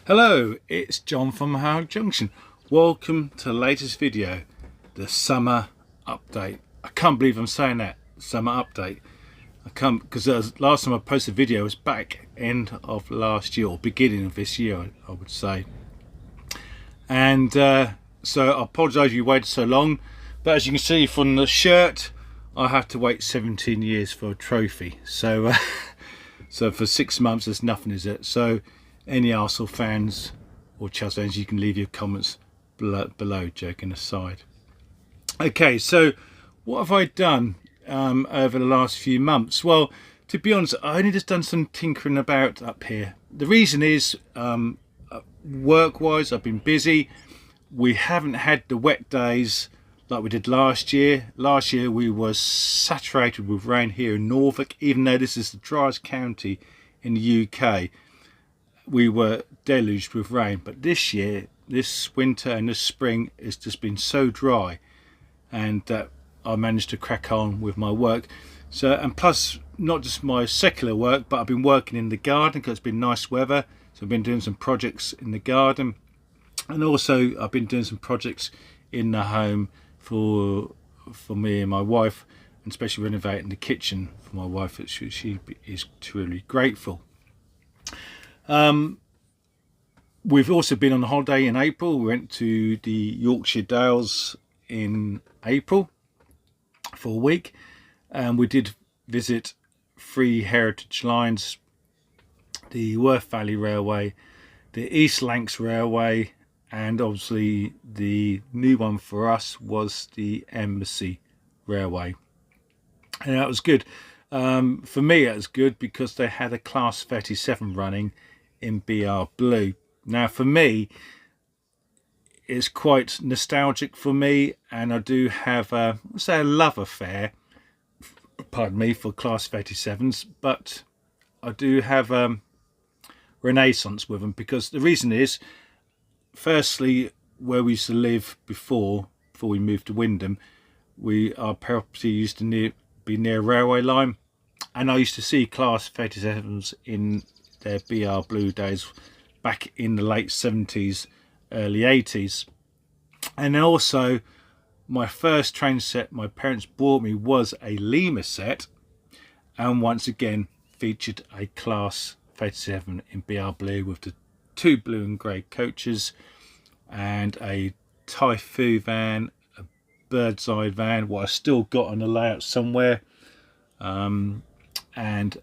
Hello, it's John from Howard Junction. Welcome to the latest video, the summer update. I can't believe I'm saying that, summer update. I can't, because last time I posted a video was back end of last year, or beginning of this year, I would say. And so I apologise you waited so long, but as you can see from the shirt, I have to wait 17 years for a trophy. So, so for 6 months, there's nothing, is it? So any Arsenal fans or Chelsea fans, you can leave your comments below, joking aside. Okay, so what have I done over the last few months? Well, to be honest, I only just done some tinkering about up here. The reason is work-wise, I've been busy. We haven't had the wet days like we did last year. Last year we were saturated with rain here in Norfolk, even though this is the driest county in the UK. We were deluged with rain, but this year, this winter and this spring, it's just been so dry, and I managed to crack on with my work. So, and plus, not just my secular work, but I've been working in the garden because it's been nice weather. So I've been doing some projects in the garden, and also I've been doing some projects in the home for me and my wife, and especially renovating the kitchen for my wife, which she is truly grateful. We've also been on a holiday in April. We went to the Yorkshire Dales in April for a week, and we did visit 3 heritage lines: the Worth Valley Railway, the East Lancs Railway, and obviously the new one for us was the Embassy Railway, and that was good. For me, it was good because they had a Class 37 running in BR Blue. Now for me, it's quite nostalgic for me, and I do have a love affair, pardon me, for Class 37s, but I do have renaissance with them, because the reason is, firstly, where we used to live before we moved to Wyndham, our property used to be near a railway line, and I used to see Class 37s in their BR Blue days back in the late 70s, early 80s. And also, my first train set my parents bought me was a Lima set, and once again featured a Class 37 in BR Blue with the 2 blue and grey coaches, and a Typhoon van, a Bird's Eye van, what I still got on the layout somewhere, and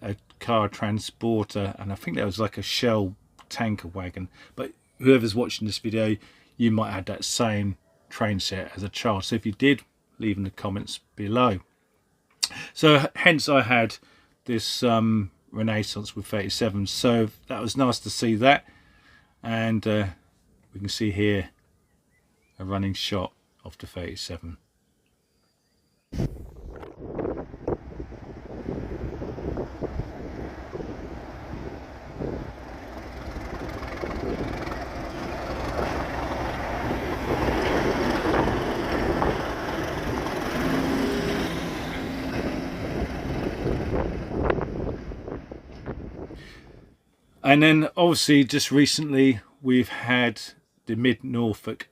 a car transporter, and I think that was like a Shell tanker wagon. But whoever's watching this video, you might have that same train set as a child, so if you did, leave in the comments below. So hence I had this renaissance with 37, so that was nice to see that. And we can see here a running shot of the 37. And then obviously just recently we've had the Mid Norfolk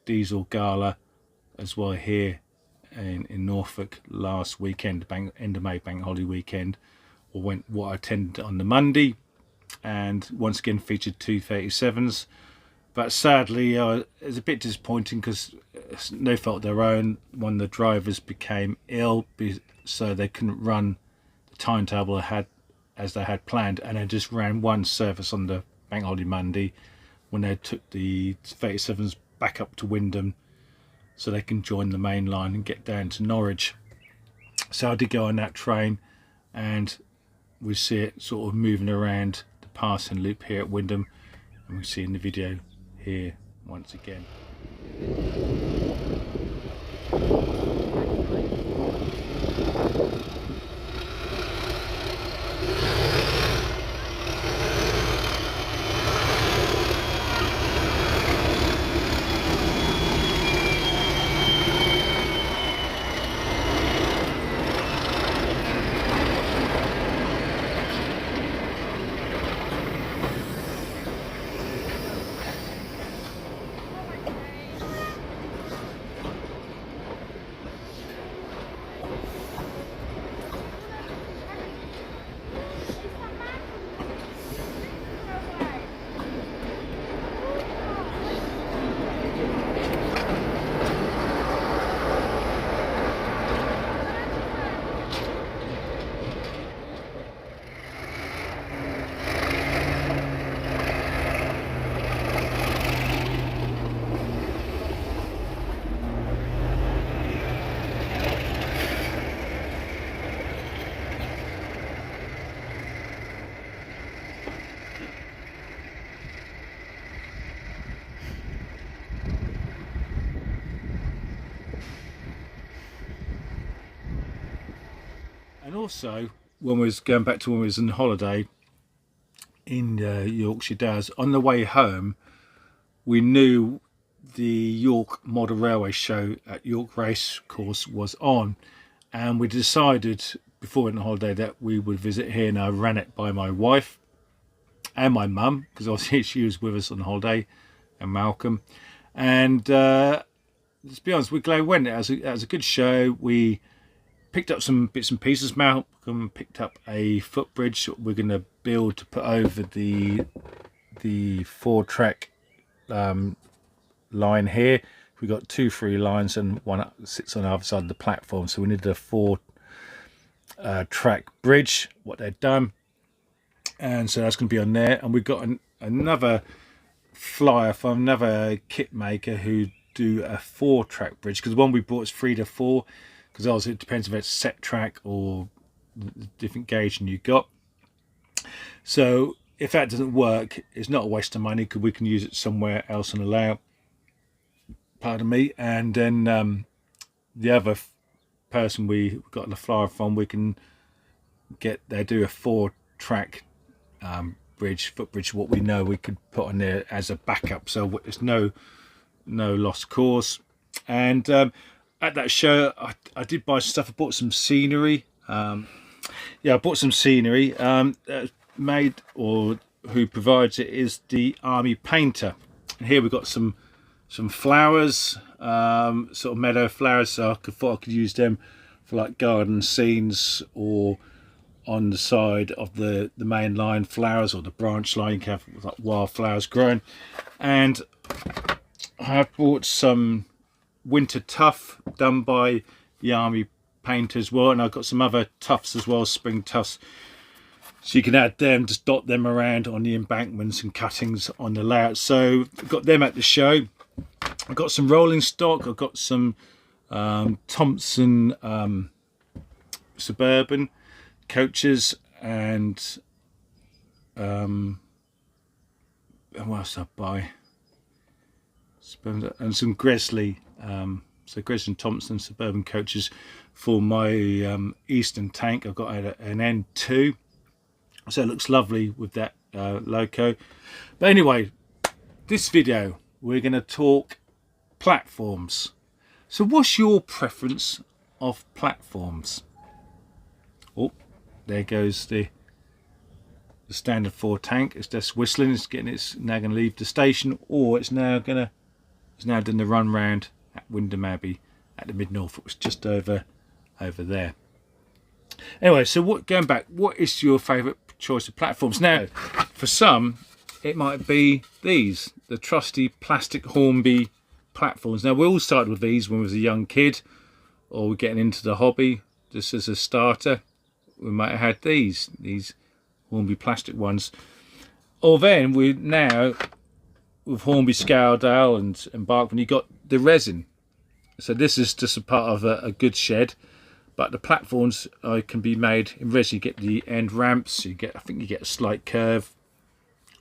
diesel gala as well here in Norfolk last weekend, end of May bank holiday weekend, or what I attended on the Monday, and once again featured 2 37s. But sadly it was a bit disappointing because no fault of their own, one of the drivers became ill, so they couldn't run the timetable they had planned, and they just ran one service on the bank holiday Monday when they took the 37s back up to Wyndham so they can join the main line and get down to Norwich. So I did go on that train, and we see it sort of moving around the passing loop here at Wyndham, and we see in the video here once again. also, when we was going back to when we was on holiday in Yorkshire Dales, on the way home, we knew the York Model Railway Show at York Racecourse was on, and we decided before we went on holiday that we would visit here, and I ran it by my wife and my mum, because obviously she was with us on holiday, and Malcolm. And let's be honest, we're glad we went. It was a good show. We picked up some bits and pieces. Malcolm picked up a footbridge that we're going to build to put over the 4-track line here. We got 2 free lines and one sits on the other side of the platform, so we needed a 4-track bridge, what they'd done, and so that's going to be on there. And we've got another flyer from another kit maker who do a 4-track bridge, because the one we bought is 3 to 4, because also it depends if it's set track or the different gauging you got. So if that doesn't work, it's not a waste of money, because we can use it somewhere else on the layout. Pardon me. And then the other person we got the flyer from, we can get they do a 4-track footbridge, what we know we could put on there as a backup, so it's no lost cause. And at that show, I did buy stuff. I bought some scenery. I bought some scenery. Made, or who provides it, is the Army Painter. And here we've got some flowers, sort of meadow flowers, so I thought I could use them for like garden scenes, or on the side of the main line flowers, or the branch line, you can have like wildflowers growing. And I have bought some winter tuff done by the Army Painter as well, and I've got some other tufts as well, spring tufts, so you can add them, just dot them around on the embankments and cuttings on the layout. So I've got them at the show. I've got some rolling stock. I've got some Thompson Suburban coaches, and what else did I buy? And some Gresley, so Gresley and Thompson Suburban coaches for my Eastern tank. I've got an N2, so it looks lovely with that logo. But anyway, this video we're going to talk platforms. So what's your preference of platforms? Oh, there goes the standard 4 tank. It's just whistling. It's now going to leave the station, or it's now done the run round at Wyndham Abbey at the Mid Norfolk. It was just over there. Anyway, so going back, what is your favourite choice of platforms? Now, for some, it might be these, the trusty plastic Hornby platforms. Now, we all started with these when we was a young kid, or we're getting into the hobby. Just as a starter, we might have had these Hornby plastic ones. Or then we now, with Hornby Scaldale and Barkman, you got the resin. So this is just a part of a good shed, but the platforms can be made in resin. You get the end ramps. I think you get a slight curve.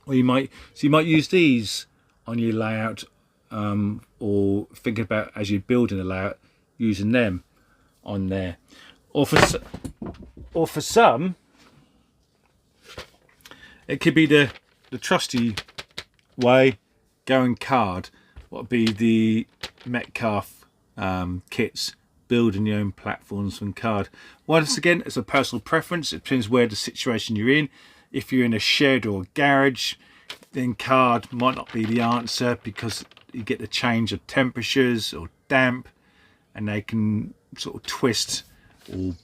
Or you might use these on your layout, or thinking about as you're building a layout, using them on there. Or for some, it could be the trusty way, going card. What would be the Metcalf kits, building your own platforms from card. Once again, it's a personal preference. It depends where the situation you're in. If you're in a shed or a garage, then card might not be the answer, because you get the change of temperatures or damp, and they can sort of twist or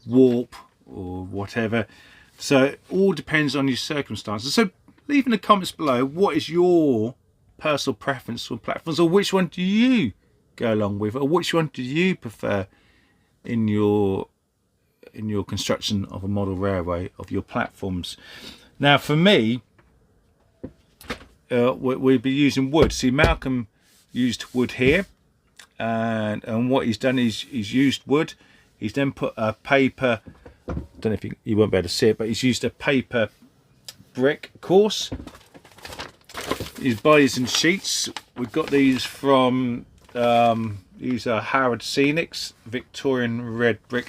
warp or whatever. So it all depends on your circumstances. So leave in the comments below, what is your personal preference for platforms, or which one do you go along with, or which one do you prefer in your construction of a model railway, of your platforms. Now for me, we'll be using wood. See, Malcolm used wood here, and what he's done is he's used wood. He's then put a paper, I don't know if you won't be able to see it, but he's used a paper brick course. He's bodies and sheets. We've got these from these are Howard Scenics Victorian red brick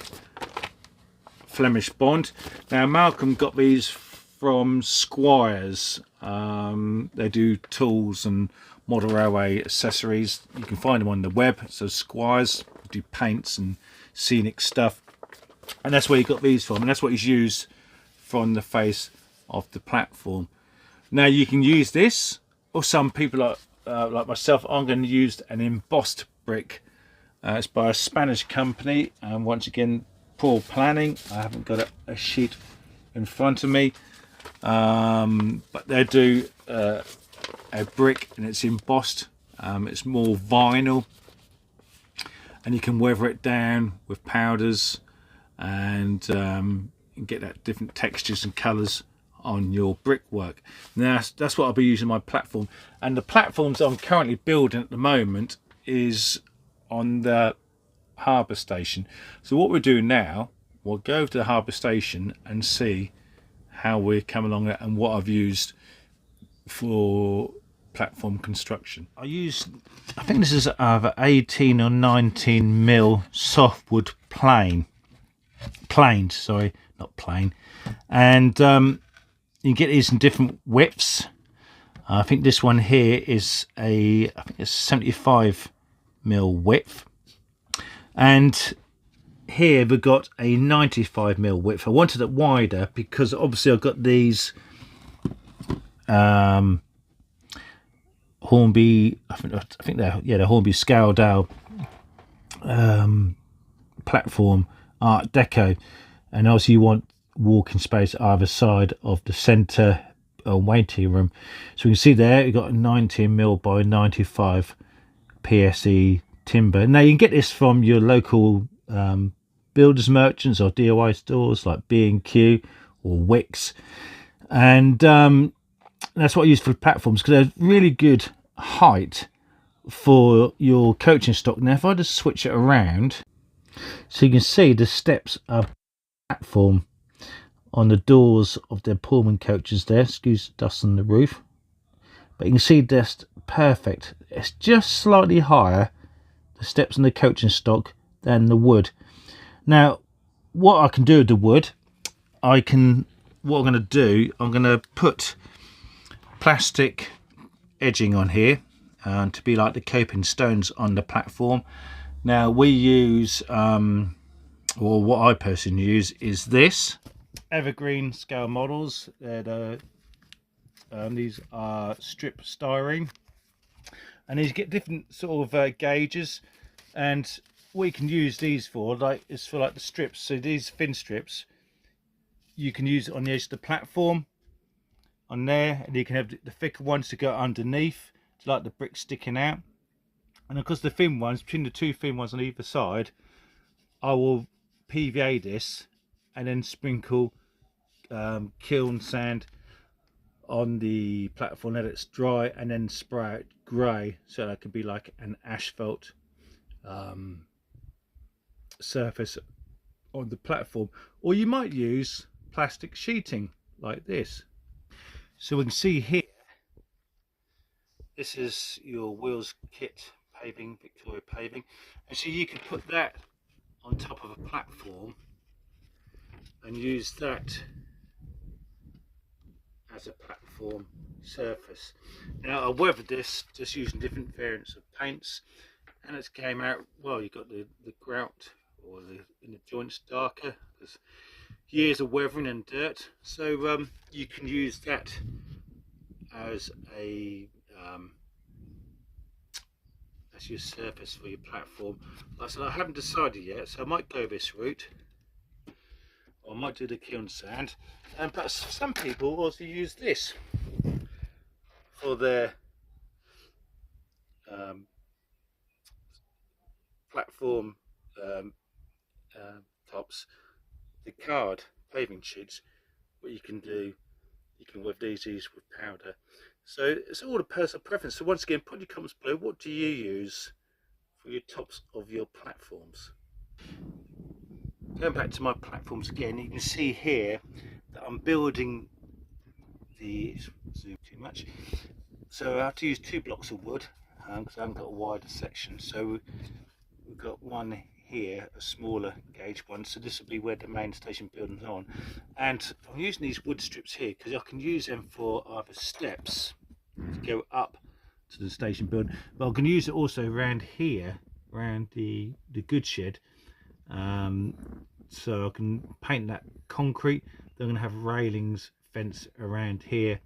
Flemish bond. Now Malcolm got these from Squires. They do tools and model railway accessories. You can find them on the web. So Squires do paints and scenic stuff, and that's where he got these from, and that's what he's used from the face of the platform. Now you can use this, or some people like myself, I'm going to use an embossed brick. It's by a Spanish company, and once again, poor planning. I haven't got a sheet in front of me, but they do a brick, and it's embossed. It's more vinyl, and you can weather it down with powders, and get that different textures and colours on your brickwork. Now that's what I'll be using my platform, and the platforms I'm currently building at the moment is on the harbour station. So what we're doing now, we'll go to the harbour station and see how we're coming along that and what I've used for platform construction. I think this is either 18 or 19 mil softwood planes, sorry, not plain, and you get these in different widths. I think this one here is I think it's 75 mil width, and here we've got a 95 mil width. I wanted it wider because obviously I've got these Hornby, I think they're the Hornby Scaledale platform Art Deco, and obviously you want walking space either side of the centre waiting room. So you can see there you've got a 19 mil by 95 PSE timber. Now you can get this from your local builders merchants or DIY stores like B&Q or Wix, and that's what I use for platforms because they're really good height for your coaching stock. Now if I just switch it around, so you can see the steps are platform on the doors of their Pullman coaches there. Excuse the dust on the roof, but you can see that's perfect. It's just slightly higher, the steps on the coaching stock, than the wood. Now what I can do with the wood, what I'm going to do, I'm going to put plastic edging on here to be like the coping stones on the platform. Now we use or what I personally use is this evergreen scale models. These are strip styrene, and these get different sort of gauges, and what you can use these for is for like the strips. So these thin strips you can use it on the edge of the platform on there, and you can have the thicker ones to go underneath to like the brick sticking out. And of course the thin ones, between the two thin ones on either side, I will PVA this and then sprinkle kiln sand on the platform, let it dry, and then spray it grey so that can be like an asphalt surface on the platform. Or you might use plastic sheeting like this. So we can see here, this is your Wheels Kit paving, Victoria paving, and so you can put that on top of a platform and use that as a platform surface. Now I weathered this just using different variants of paints, and it came out well. You got the grout or in the joints darker because years of weathering and dirt. So you can use that as a that's your surface for your platform. Like I said, I haven't decided yet, so I might go this route, or I might do the kiln sand. But some people also use this for their platform tops, the card paving sheets. What you can do, you can weather these with powder. So it's all a personal preference. So once again, put your comments below. What do you use for your tops of your platforms? Going back to my platforms again, you can see here that I'm building the zoom too much. So I have to use 2 blocks of wood because I haven't got a wider section. So we've got one here, a smaller gauge one, so this will be where the main station building's on. And I'm using these wood strips here because I can use them for either steps to go up to the station building, but I can use it also around here, around the goods shed. So I can paint that concrete. They're going to have railings, fence around here,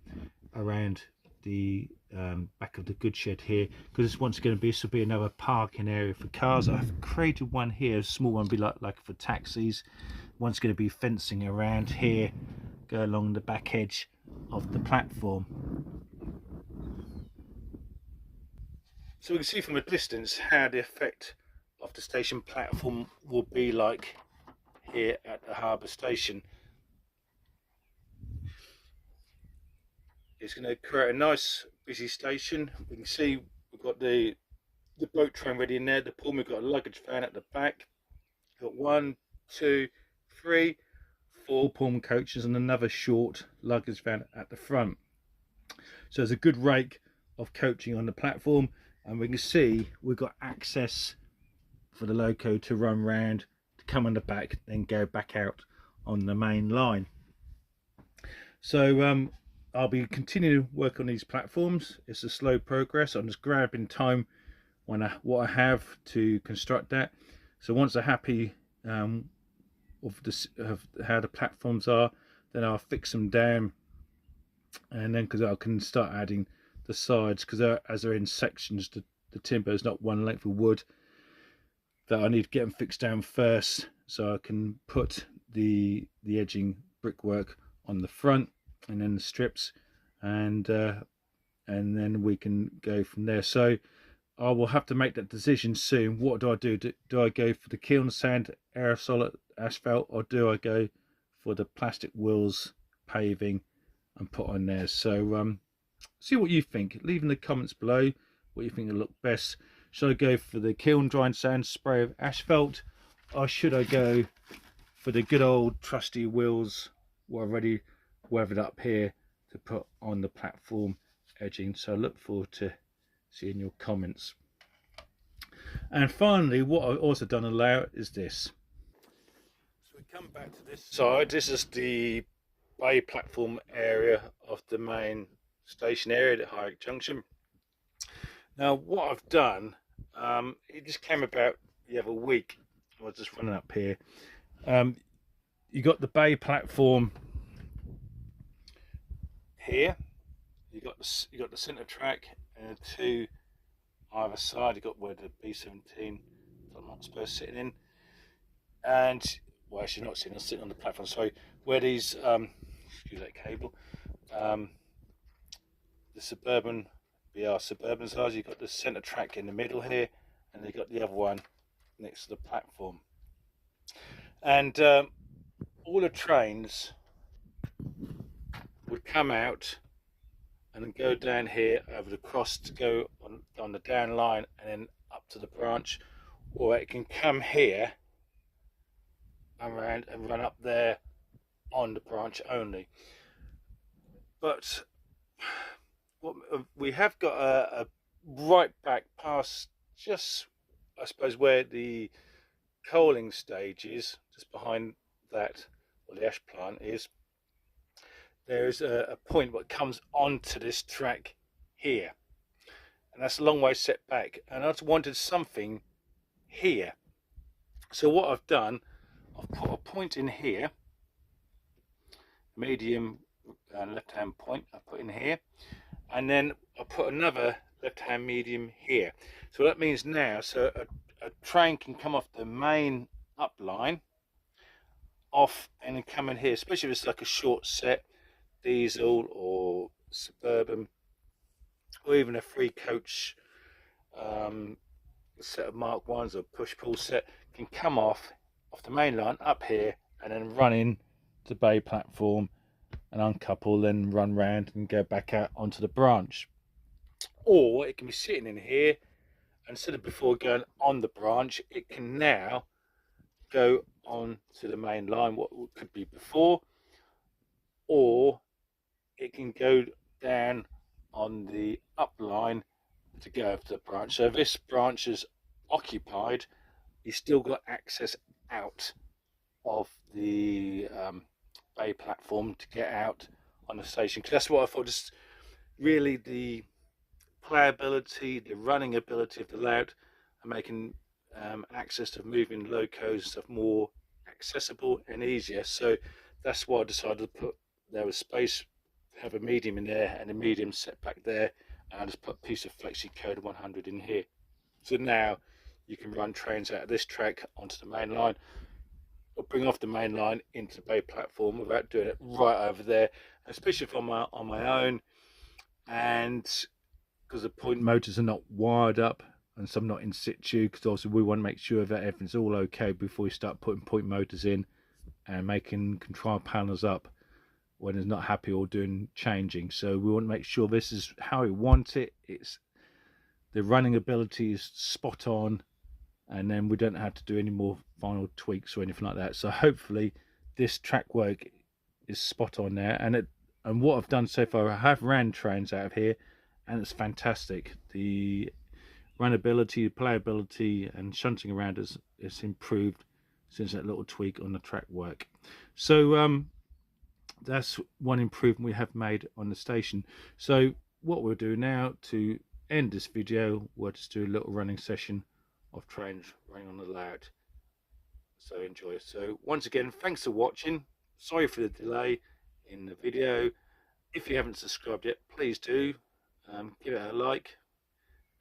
around the back of the goods shed here, because this one's going to be, this will be another parking area for cars. I've created one here, a small one, be like for taxis. One's going to be fencing around here, go along the back edge of the platform. So we can see from a distance how the effect of the station platform will be like here at the harbour station. It's going to create a nice busy station. We can see we've got the boat train ready in there, the Pullman, we've got a luggage van at the back. We've got 1, 2, 3, 4 Pullman coaches and another short luggage van at the front. So there's a good rake of coaching on the platform, and we can see we've got access for the loco to run round, to come on the back, then go back out on the main line. So I'll be continuing to work on these platforms. It's a slow progress. I'm just grabbing time when what I have to construct that. So once I'm happy of how the platforms are, then I'll fix them down, and then because I can start adding the sides, because as they're in sections, the timber is not one length of wood, that I need to get them fixed down first, so I can put the edging brickwork on the front, and then the strips, and then we can go from there. So I will have to make that decision soon. What do I do? Do I go for the kiln sand aerosol asphalt, or do I go for the plastic wheels paving and put on there? So see what you think. Leave in the comments below what you think will look best. Should I go for the kiln drying sand spray of asphalt, or should I go for the good old trusty wheels what I've already weathered up here to put on the platform edging? So I look forward to seeing your comments. And finally, what I've also done a layout is this. So we come back to this side. This is the bay platform area of the main station area at High Junction. Now what I've done, it just came about the other week. I was just running up here. You got the bay platform here. You got the centre track, and two either side. You got where the B17 not supposed sitting in, and well, actually not sitting. I'm sitting on the platform. Sorry, where these excuse that cable. The suburban BR suburban size. You've got the centre track in the middle here, and you got the other one next to the platform. And all the trains would come out and then go down here over the cross to go on the down line and then up to the branch, or it can come here around and run up there on the branch only. But what we have got a right back past, just I suppose where the coaling stage is, just behind that, or the ash plant is, there's a point that comes onto this track here, and that's a long way set back, and I just wanted something here. So what I've done, I've put a point in here, medium left hand point I put in here, and then I put another left hand medium here. So that means now, so a train can come off the main up line off and then come in here, especially if it's like a short set diesel or suburban, or even a 3-coach set of Mark 1s or push pull set, can come off the main line up here and then run in to bay platform and uncouple, then run round and go back out onto the branch. Or it can be sitting in here, and instead of before going on the branch, it can now go on to the main line, what could be before, or it can go down on the up line to go over to the branch. So if this branch is occupied, you still got access out of the bay platform to get out on the station. Because that's what I thought. Just really the playability, the running ability of the layout, and making access to moving locos and stuff more accessible and easier. So that's why I decided to put there was space, have a medium in there and a medium set back there, and I just put a piece of flexi code 100 in here. So now you can run trains out of this track onto the main line, or bring off the main line into the bay platform without doing it right over there, especially if I'm on my own, and because the point motors are not wired up and some not in situ, because also we want to make sure that everything's all okay before we start putting point motors in and making control panels up when it's not happy or doing changing. So we want to make sure this is how we want it. It's the running ability is spot on, and then we don't have to do any more final tweaks or anything like that. So hopefully this track work is spot on there. And what I've done so far, I have ran trains out of here, and it's fantastic. The runnability, playability, and shunting around is improved since that little tweak on the track work. So that's one improvement we have made on the station. So what we'll do now to end this video, we'll just do a little running session of trains running on the layout. So enjoy. So once again, thanks for watching. Sorry for the delay in the video. If you haven't subscribed yet, please do. Give it a like,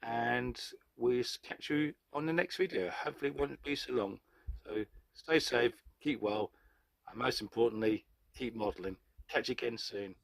and we'll catch you on the next video. Hopefully it won't be so long. So stay safe, keep well, and most importantly, keep modelling. Catch you again soon.